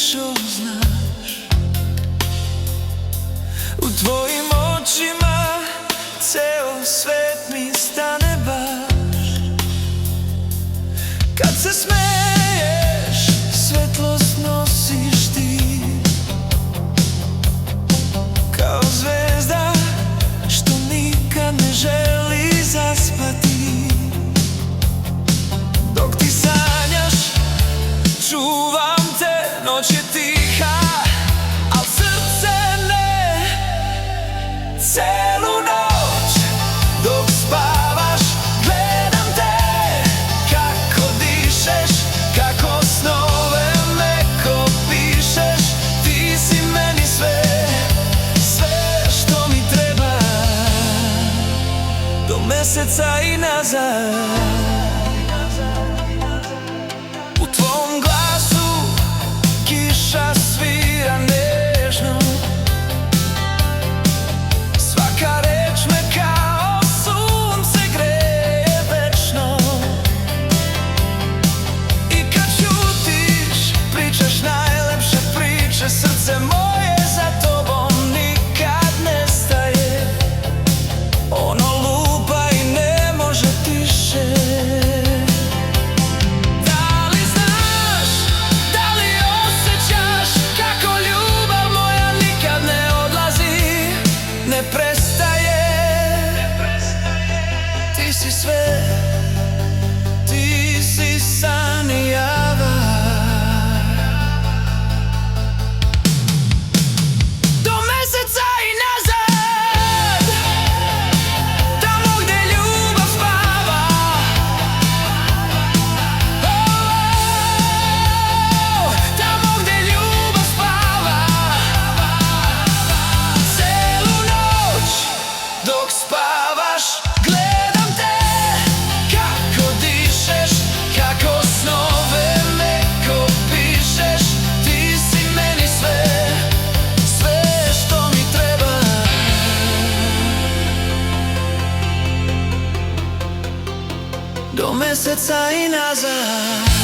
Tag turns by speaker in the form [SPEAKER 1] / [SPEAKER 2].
[SPEAKER 1] što znaš. U tvojim očima ceo svet mi stane baš. Kad se smeješ, svetlost nosiš ti, kao zvezda što nikad ne želi zaspati. Dok ti sanjaš, čuvam te, noć je tiha, al srce ne. Celu noć dok spavaš gledam te, kako dišeš, kako snove meko pišeš. Ti si meni sve, sve što mi treba, do meseca i nazad. U tvom glasu kiša svira nežno, svaka reč me kao sunce greje večno. I kad ćutiš, pričaš najlepše priče, srce moje za tobom nikad ne staje. Ono lupa i ne može tiše. Ne prestaje, ti si sve, ti si san i java. Do meseca i nazad, tamo gde ljubav spava. Tamo gde ljubav spava. Dok spavaš gledam te, kako dišeš, kako snove meko pišeš. Ti si meni sve, sve što mi treba, do meseca i nazad.